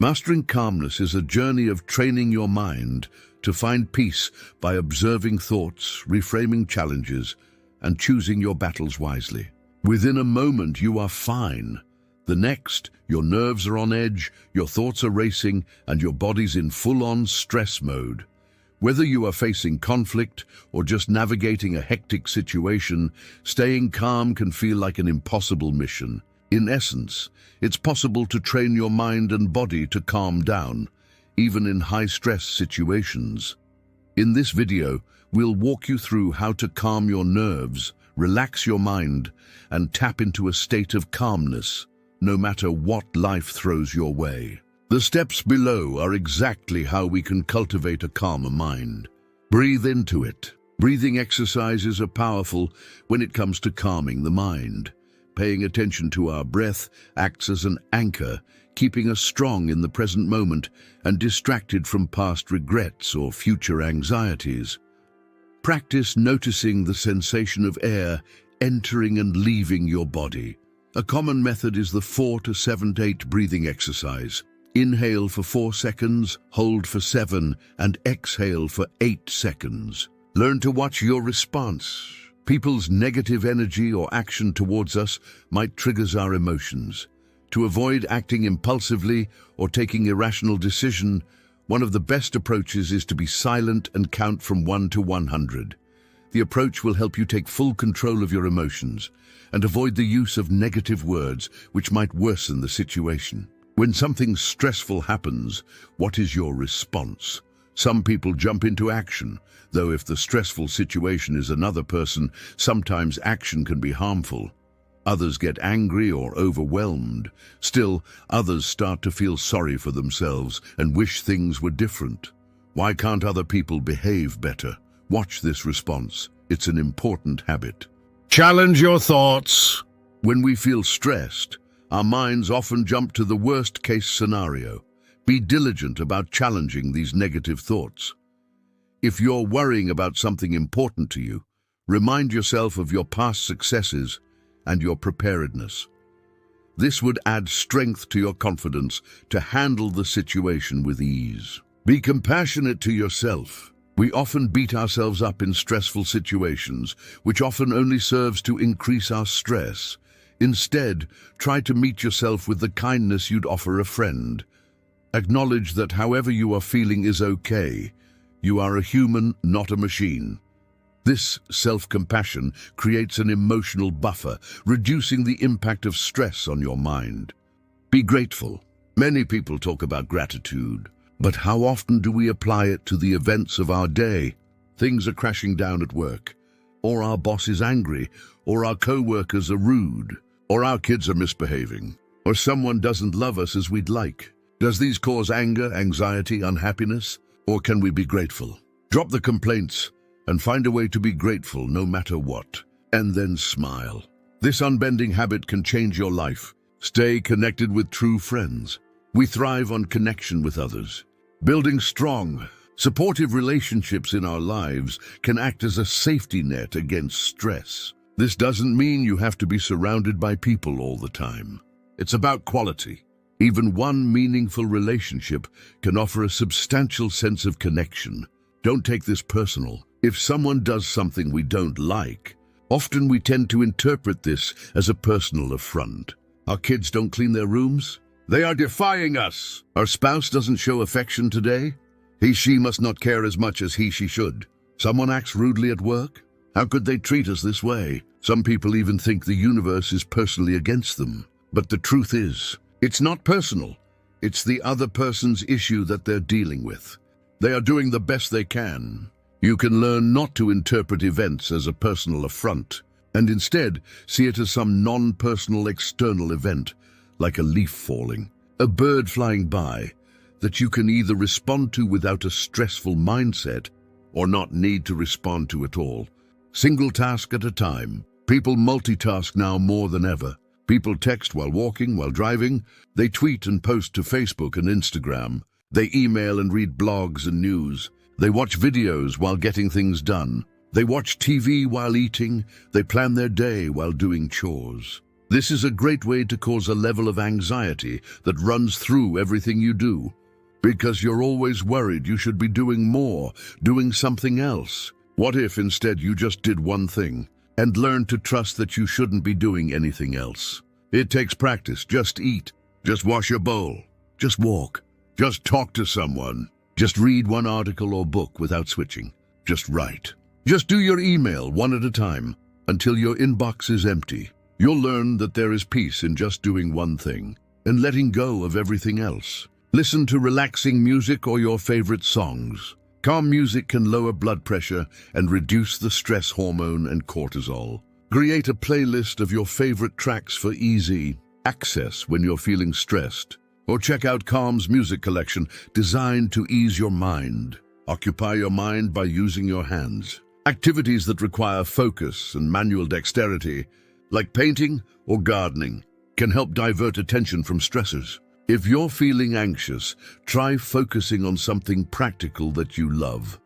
Mastering calmness is a journey of training your mind to find peace by observing thoughts, reframing challenges, and choosing your battles wisely. Within a moment, you are fine. The next, your nerves are on edge, your thoughts are racing, and your body's in full-on stress mode. Whether you are facing conflict or just navigating a hectic situation, staying calm can feel like an impossible mission. In essence, it's possible to train your mind and body to calm down, even in high-stress situations. In this video, we'll walk you through how to calm your nerves, relax your mind, and tap into a state of calmness, no matter what life throws your way. The steps below are exactly how we can cultivate a calmer mind. Breathe into it. Breathing exercises are powerful when it comes to calming the mind. Paying attention to our breath acts as an anchor, keeping us strong in the present moment and distracted from past regrets or future anxieties. Practice noticing the sensation of air entering and leaving your body. A common method is the 4 to 7 to 8 breathing exercise. Inhale for 4 seconds, hold for 7, and exhale for 8 seconds. Learn to watch your response. People's negative energy or action towards us might trigger our emotions. To avoid acting impulsively or taking irrational decisions, one of the best approaches is to be silent and count from 1 to 100. The approach will help you take full control of your emotions and avoid the use of negative words which might worsen the situation. When something stressful happens, what is your response? Some people jump into action, though if the stressful situation is another person, sometimes action can be harmful. Others get angry or overwhelmed. Still, others start to feel sorry for themselves and wish things were different. Why can't other people behave better? Watch this response. It's an important habit. Challenge your thoughts. When we feel stressed, our minds often jump to the worst-case scenario. Be diligent about challenging these negative thoughts. If you're worrying about something important to you, remind yourself of your past successes and your preparedness. This would add strength to your confidence to handle the situation with ease. Be compassionate to yourself. We often beat ourselves up in stressful situations, which often only serves to increase our stress. Instead, try to meet yourself with the kindness you'd offer a friend. Acknowledge that however you are feeling is okay. You are a human, not a machine. This self-compassion creates an emotional buffer, reducing the impact of stress on your mind. Be grateful. Many people talk about gratitude, but how often do we apply it to the events of our day? Things are crashing down at work, or our boss is angry, or our co-workers are rude, or our kids are misbehaving, or someone doesn't love us as we'd like. Does these cause anger, anxiety, unhappiness? Or can we be grateful? Drop the complaints and find a way to be grateful no matter what, and then smile. This unbending habit can change your life. Stay connected with true friends. We thrive on connection with others. Building strong, supportive relationships in our lives can act as a safety net against stress. This doesn't mean you have to be surrounded by people all the time. It's about quality. Even one meaningful relationship can offer a substantial sense of connection. Don't take this personal. If someone does something we don't like, often we tend to interpret this as a personal affront. Our kids don't clean their rooms? They are defying us. Our spouse doesn't show affection today? She must not care as much as she should. Someone acts rudely at work? How could they treat us this way? Some people even think the universe is personally against them. But the truth is, it's not personal. It's the other person's issue that they're dealing with. They are doing the best they can. You can learn not to interpret events as a personal affront, and instead see it as some non-personal external event, like a leaf falling, a bird flying by, that you can either respond to without a stressful mindset or not need to respond to at all. Single task at a time. People multitask now more than ever. People text while walking, while driving. They tweet and post to Facebook and Instagram. They email and read blogs and news. They watch videos while getting things done. They watch TV while eating. They plan their day while doing chores. This is a great way to cause a level of anxiety that runs through everything you do, because you're always worried you should be doing more, doing something else. What if instead you just did one thing and learned to trust that you shouldn't be doing anything else? It takes practice. Just eat. Just wash your bowl. Just walk. Just talk to someone. Just read one article or book without switching. Just write. Just do your email one at a time until your inbox is empty. You'll learn that there is peace in just doing one thing and letting go of everything else. Listen to relaxing music or your favorite songs. Calm music can lower blood pressure and reduce the stress hormone and cortisol. Create a playlist of your favorite tracks for easy access when you're feeling stressed. Or check out Calm's music collection designed to ease your mind. Occupy your mind by using your hands. Activities that require focus and manual dexterity, like painting or gardening, can help divert attention from stressors. If you're feeling anxious, try focusing on something practical that you love.